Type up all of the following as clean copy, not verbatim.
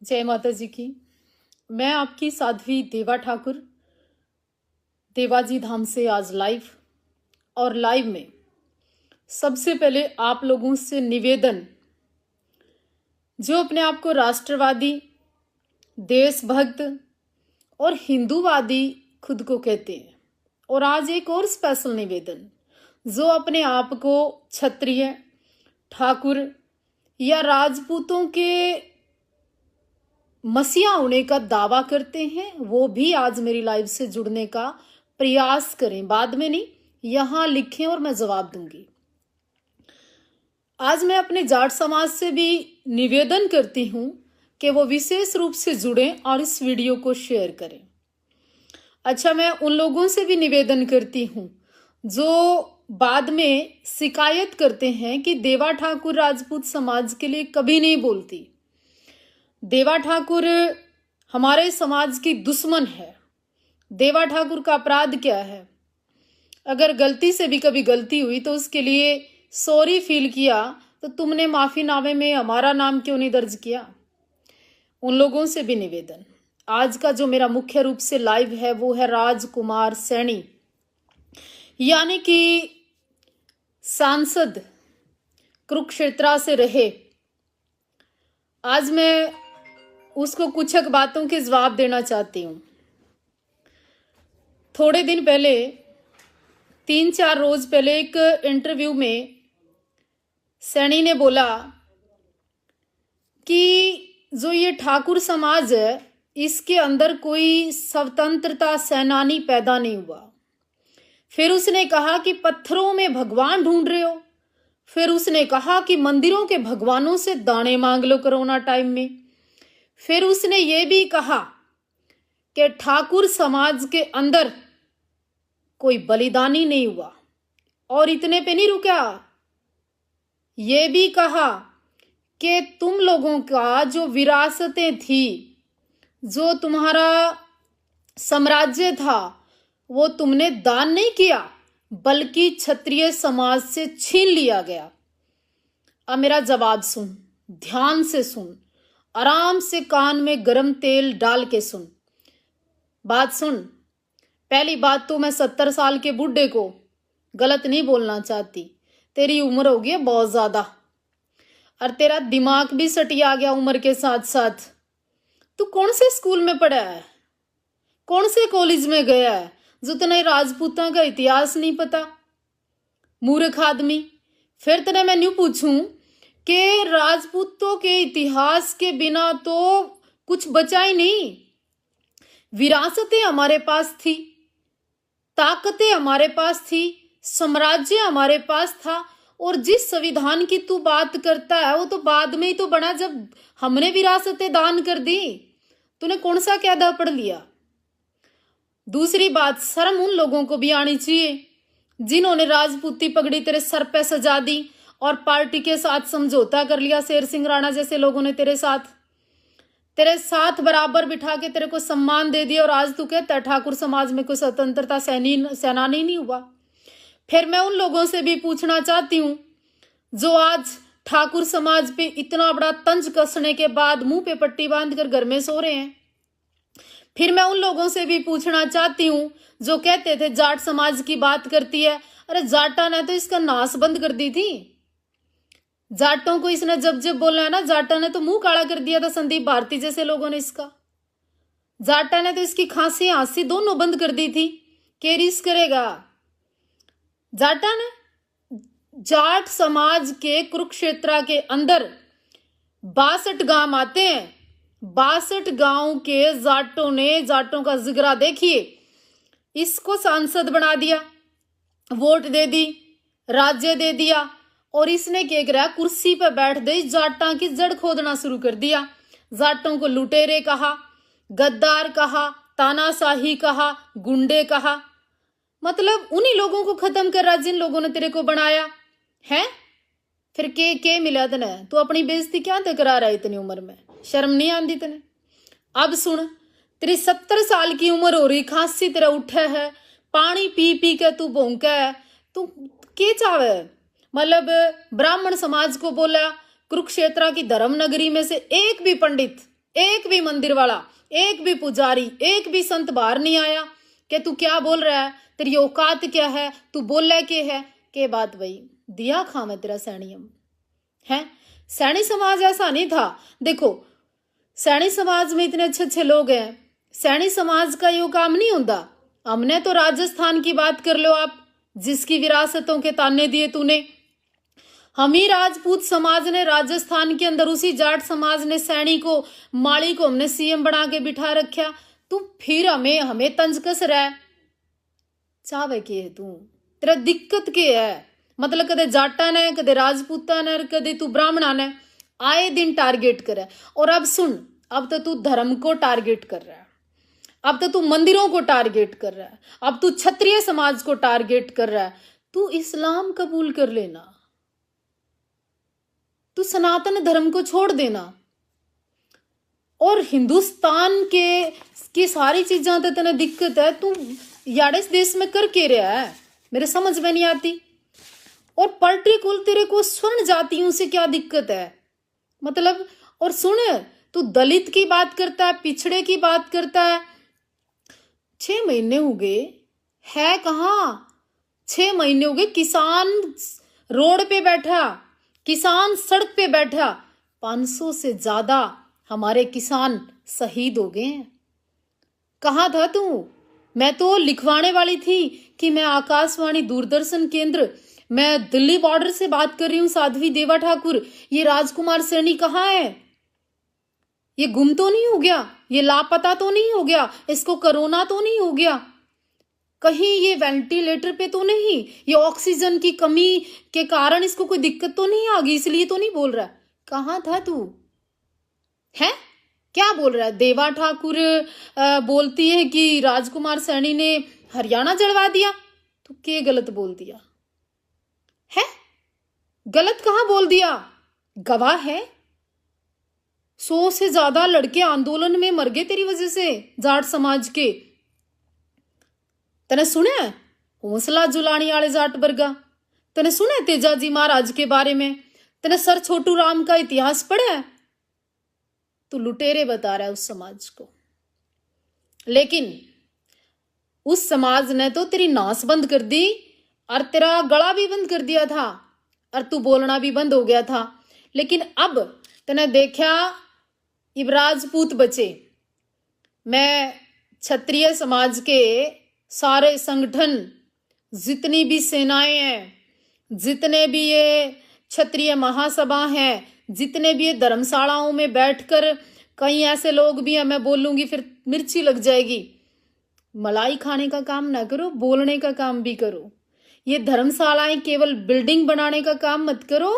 जय माता जी की। मैं आपकी साध्वी देवा ठाकुर देवाजी धाम से आज लाइव में सबसे पहले आप लोगों से निवेदन, जो अपने आप को राष्ट्रवादी, देशभक्त और हिंदूवादी खुद को कहते हैं, और आज एक और स्पेशल निवेदन, जो अपने आप को क्षत्रिय, ठाकुर या राजपूतों के मसीहा होने का दावा करते हैं, वो भी आज मेरी लाइव से जुड़ने का प्रयास करें। बाद में नहीं, यहां लिखें और मैं जवाब दूंगी। आज मैं अपने जाट समाज से भी निवेदन करती हूं कि वो विशेष रूप से जुड़ें और इस वीडियो को शेयर करें। अच्छा, मैं उन लोगों से भी निवेदन करती हूं जो बाद में शिकायत करते हैं कि देवा ठाकुर राजपूत समाज के लिए कभी नहीं बोलती। देवा ठाकुर हमारे समाज की दुश्मन है। देवा ठाकुर का अपराध क्या है? अगर गलती से भी कभी गलती हुई तो उसके लिए सॉरी फील किया, तो तुमने माफीनामे में हमारा नाम क्यों नहीं दर्ज किया? उन लोगों से भी निवेदन। आज का जो मेरा मुख्य रूप से लाइव है वो है राजकुमार सैनी, यानी कि सांसद कुरुक्षेत्र से रहे। आज मैं उसको कुछ एक बातों के जवाब देना चाहती हूँ। थोड़े दिन पहले, 3-4 रोज पहले एक इंटरव्यू में सैनी ने बोला कि जो ये ठाकुर समाज है, इसके अंदर कोई स्वतंत्रता सेनानी पैदा नहीं हुआ। फिर उसने कहा कि पत्थरों में भगवान ढूंढ रहे हो। फिर उसने कहा कि मंदिरों के भगवानों से दाने मांग लो कोरोना टाइम में। फिर उसने ये भी कहा कि ठाकुर समाज के अंदर कोई बलिदानी नहीं हुआ। और इतने पे नहीं रुका, ये भी कहा कि तुम लोगों का जो विरासतें थी, जो तुम्हारा साम्राज्य था, वो तुमने दान नहीं किया, बल्कि क्षत्रिय समाज से छीन लिया गया। अब मेरा जवाब सुन, ध्यान से सुन, आराम से कान में गरम तेल डाल के सुन। बात सुन। पहली बात तो मैं 70 साल के बुढ़े को गलत नहीं बोलना चाहती। तेरी उम्र हो गई है बहुत ज्यादा, और तेरा दिमाग भी सटिया गया उम्र के साथ साथ। तू कौन से स्कूल में पढ़ा है, कौन से कॉलेज में गया है, जो तेने राजपूतों का इतिहास नहीं पता? मूर्ख आदमी। फिर तेने मैं न्यू पूछूं कि राजपूतों के इतिहास के बिना तो कुछ बचा ही नहीं। विरासतें हमारे पास थी, ताकतें हमारे पास थी, साम्राज्य हमारे पास था। और जिस संविधान की तू बात करता है, वो तो बाद में ही तो बना, जब हमने विरासतें दान कर दी। तूने कौन सा कायदा पढ़ लिया? दूसरी बात, शर्म उन लोगों को भी आनी चाहिए जिन्होंने राजपूती पगड़ी तेरे सर पे सजा दी और पार्टी के साथ समझौता कर लिया। शेर सिंह राणा जैसे लोगों ने तेरे साथ बराबर बिठा के तेरे को सम्मान दे दिया, और आज तू कहता है ठाकुर समाज में कोई स्वतंत्रता सेनानी नहीं हुआ। फिर मैं उन लोगों से भी पूछना चाहती हूँ जो आज ठाकुर समाज पे इतना बड़ा तंज कसने के बाद मुंह पे पट्टी बांध कर घर में सो रहे हैं। फिर मैं उन लोगों से भी पूछना चाहती हूँ जो कहते थे जाट समाज की बात करती है। अरे जाटा ने तो इसका नाश बंद कर दी थी। जाटों को इसने जब जब बोला है ना, जाटा ने तो मुंह काला कर दिया था। संदीप भारती जैसे लोगों ने इसका, जाटा ने तो इसकी खांसी हांसी दोनों बंद कर दी थी। केरिस करेगा जाटा ने? जाट समाज के कुरुक्षेत्र के अंदर 62 गांव आते हैं। 62 गांव के जाटों का जिगरा देखिए। इसको सांसद बना दिया, वोट दे दी, राज्य दे दिया, और इसने क्या करा? कुर्सी पर बैठ गई, जाटा की जड़ खोदना शुरू कर दिया। जाटों को लुटेरे कहा, गद्दार कहा, तानाशाही कहा, गुंडे कहा। मतलब उन्हीं लोगों को खत्म कर रहा जिन लोगों ने तेरे को बनाया है। फिर के मिला तने? तू अपनी बेइज्जती क्या तक करा रहा है इतनी उम्र में? शर्म नहीं आती तने? अब सुन, तेरी 70 साल की उम्र हो रही, खांसी तेरा उठा है, पानी पी पी के तू भौंका है। तू के चावे? मतलब ब्राह्मण समाज को बोला कुरुक्षेत्र की धर्म नगरी में से एक भी पंडित, एक भी मंदिर वाला, एक भी पुजारी, एक भी संत बाहर नहीं आया कि तू क्या बोल रहा है, तेरी औकात क्या है, तू बोल रहा के बात भाई दिया खा मैं तेरा सैनियम है। सैनी समाज ऐसा नहीं था। देखो सैनी समाज में इतने अच्छे अच्छे लोग हैं, सैनी समाज का यो काम नहीं होता। हमने तो राजस्थान की बात कर लो आप, जिसकी विरासतों के ताने दिए तूने। हम ही राजपूत समाज ने राजस्थान के अंदर, उसी जाट समाज ने सैनी को, माली को हमने सीएम बना के बिठा रखा। तू फिर हमें तंज कस रहा है, चावे के है तू, तेरा दिक्कत के है? मतलब कदे जाटा ने, कदे राजपूता ने, कदे तू ब्राह्मणा ने, आए दिन टारगेट करे। और अब सुन, अब तो तू धर्म को टारगेट कर रहा है, अब तो तू मंदिरों को टारगेट कर रहा है, अब तू क्षत्रिय समाज को टारगेट कर रहा है। तू इस्लाम कबूल कर लेना, तू सनातन धर्म को छोड़ देना, और हिंदुस्तान की सारी चीजें तो तेने दिक्कत है। तू यार इस देश में कर के रहा है, मेरे समझ में नहीं आती। और पर्टिकुलर तेरे को स्वर्ण जातियों से क्या दिक्कत है मतलब? और सुन, तू दलित की बात करता है, पिछड़े की बात करता है। 6 महीने हो गए है कहाँ, 6 महीने हो गए किसान रोड पे बैठा, किसान सड़क पे बैठा। 500 से ज्यादा हमारे किसान शहीद हो गए हैं। कहाँ था तू? मैं तो लिखवाने वाली थी कि मैं आकाशवाणी दूरदर्शन केंद्र, मैं दिल्ली बॉर्डर से बात कर रही हूं, साध्वी देवा ठाकुर। ये राजकुमार सैनी कहाँ है? ये गुम तो नहीं हो गया? ये लापता तो नहीं हो गया? इसको कोरोना तो नहीं हो गया? कहीं ये वेंटिलेटर पे तो नहीं? ये ऑक्सीजन की कमी के कारण इसको कोई दिक्कत तो नहीं आ गई, इसलिए तो नहीं बोल रहा? कहाँ था तू? है क्या बोल रहा है? देवा ठाकुर बोलती है कि राजकुमार सैनी ने हरियाणा जलवा दिया। तो क्या गलत बोल दिया है? गलत कहाँ बोल दिया? गवाह है, 100 से ज्यादा लड़के आंदोलन में मर गए तेरी वजह से, जाट समाज के। तने सुने हौसला जुलानी वाले जाट वर्गा? तने सुने तेजाजी महाराज के बारे में? तने सर छोटू राम का इतिहास पढ़ा है? तू लुटेरे बता रहा है उस समाज को, लेकिन उस समाज ने तो तेरी नास बंद कर दी और तेरा गला भी बंद कर दिया था और तू बोलना भी बंद हो गया था। लेकिन अब तने देखा इब राजपूत बचे। मैं क्षत्रिय समाज के सारे संगठन, जितनी भी सेनाएं हैं, जितने भी ये क्षत्रिय महासभा हैं, जितने भी ये धर्मशालाओं में बैठकर, कई ऐसे लोग भी हैं, मैं बोलूंगी फिर मिर्ची लग जाएगी। मलाई खाने का काम ना करो, बोलने का काम भी करो। ये धर्मशालाएं केवल बिल्डिंग बनाने का काम मत करो,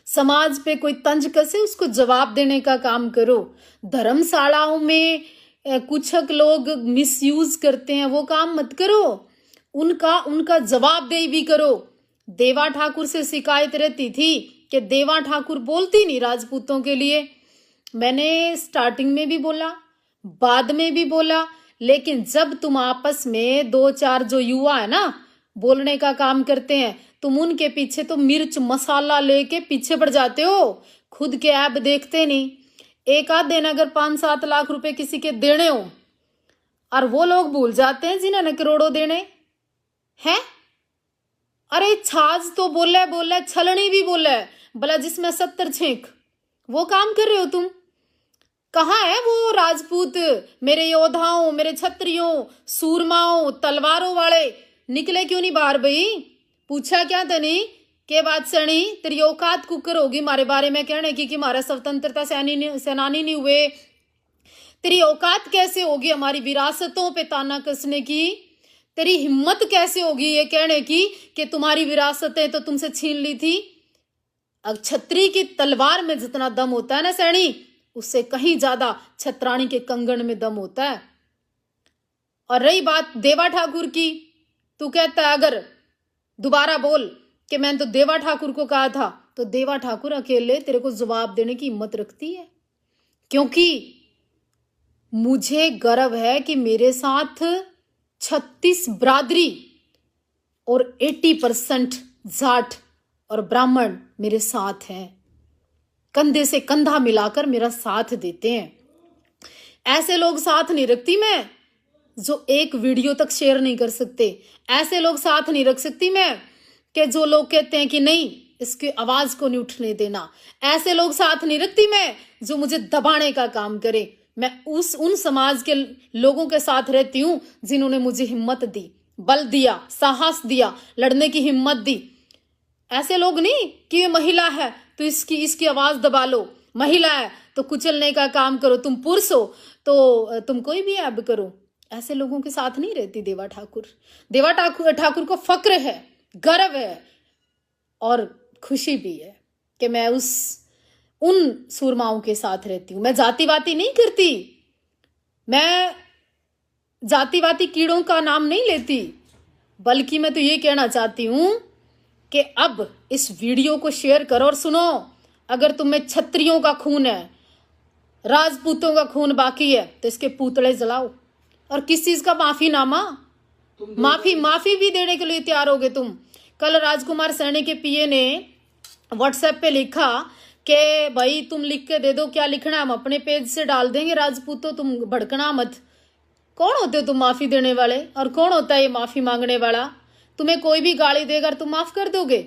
समाज पे कोई तंज कसे उसको जवाब देने का काम करो। धर्मशालाओं में कुछ लोग मिसयूज करते हैं, वो काम मत करो, उनका जवाबदेही भी करो। देवा ठाकुर से शिकायत रहती थी कि देवा ठाकुर बोलती नहीं राजपूतों के लिए। मैंने स्टार्टिंग में भी बोला, बाद में भी बोला, लेकिन जब तुम आपस में 2-4 जो युवा है ना बोलने का काम करते हैं, तुम उनके पीछे तो मिर्च मसाला लेके पीछे पड़ जाते हो, खुद के ऐप देखते नहीं। एक आध दिन अगर 5-7 लाख रुपए किसी के देने हो, और वो लोग भूल जाते हैं जिन्होंने करोड़ों देने हैं। अरे छाछ तो बोले छलनी भी बोले भला, जिसमें 70 छेंक, वो काम कर रहे हो तुम। कहाँ है वो राजपूत, मेरे योद्धाओं, मेरे क्षत्रियों, सूरमाओं, तलवारों वाले? निकले क्यों नहीं बाहर भाई? पूछा क्या तनी के बात सनी? तेरी औकात कुकर होगी हमारे बारे में कहने की कि हमारा स्वतंत्रता सेनानी नहीं हुए। तेरी औकात कैसे होगी हमारी विरासतों पे ताना कसने की? तेरी हिम्मत कैसे होगी ये कहने की कि तुम्हारी विरासतें तो तुमसे छीन ली थी? क्षत्रिय की तलवार में जितना दम होता है ना सैनी, उससे कहीं ज्यादा छत्राणी के कंगन में दम होता है। और रही बात देवा ठाकुर की, तू कहता है अगर दोबारा बोल कि मैंने तो देवा ठाकुर को कहा था, तो देवा ठाकुर अकेले तेरे को जवाब देने की हिम्मत रखती है? क्योंकि मुझे गर्व है कि मेरे साथ 36 बरादरी और 80% जाट और ब्राह्मण मेरे साथ हैं, कंधे से कंधा मिलाकर मेरा साथ देते हैं। ऐसे लोग साथ नहीं रखती मैं जो एक वीडियो तक शेयर नहीं कर सकते। ऐसे लोग साथ नहीं रख सकती मैं कि जो लोग कहते हैं कि नहीं इसकी आवाज को नहीं उठने देना। ऐसे लोग साथ नहीं रखती मैं जो मुझे दबाने का काम करे। मैं उन समाज के लोगों के साथ रहती हूं जिन्होंने मुझे हिम्मत दी, बल दिया, साहस दिया, लड़ने की हिम्मत दी। ऐसे लोग नहीं कि ये महिला है तो इसकी आवाज दबा लो, महिला है तो कुचलने का काम करो, तुम पुरुष हो तो तुम कोई भी ऐब करो। ऐसे लोगों के साथ नहीं रहती देवा ठाकुर। देवा ठाकुर को फक्र है, गर्व है और खुशी भी है कि मैं उन सूरमाओं के साथ रहती हूं। मैं जातिवादी नहीं करती, मैं जातिवादी कीड़ों का नाम नहीं लेती, बल्कि मैं तो ये कहना चाहती हूं कि अब इस वीडियो को शेयर करो और सुनो। अगर तुम्हें क्षत्रियों का खून है, राजपूतों का खून बाकी है तो इसके पुतले जलाओ। और किस चीज का माफीनामा, माफी भी देने के लिए तैयार होगे तुम। कल राजकुमार सैनी के पीए ने व्हाट्सएप पे लिखा कि भाई तुम लिख के दे दो, क्या लिखना हम अपने पेज से डाल देंगे। राजपूतों तुम भड़कना मत। कौन होते हो तुम माफी देने वाले, और कौन होता है ये माफी मांगने वाला? तुम्हें कोई भी गाली देगा तुम माफ कर दोगे?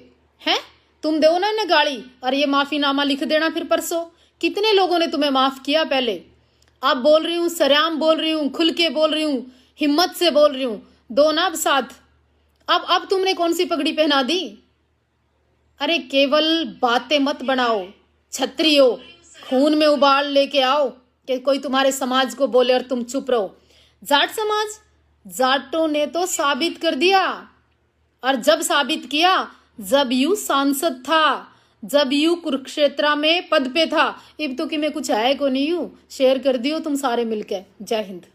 हैं, तुम दो ना इन्हें गाली और ये माफीनामा लिख देना फिर परसों। कितने लोगों ने तुम्हें माफ किया पहले? अब बोल रही हूं, सरेआम बोल रही हूं, खुल के बोल रही हूं, हिम्मत से बोल रही हूं, दो ना अब साथ। अब तुमने कौन सी पगड़ी पहना दी? अरे केवल बातें मत बनाओ, छत्री हो, खून में उबाल लेके आओ कि कोई तुम्हारे समाज को बोले और तुम चुप रहो। जाट समाज, जाटों ने तो साबित कर दिया। और जब साबित किया, जब यू सांसद था, जब यू कुरुक्षेत्र में पद पे था। इब तो कि मैं कुछ है को नहीं हूं। शेयर कर दियो तुम सारे मिलके। जय हिंद।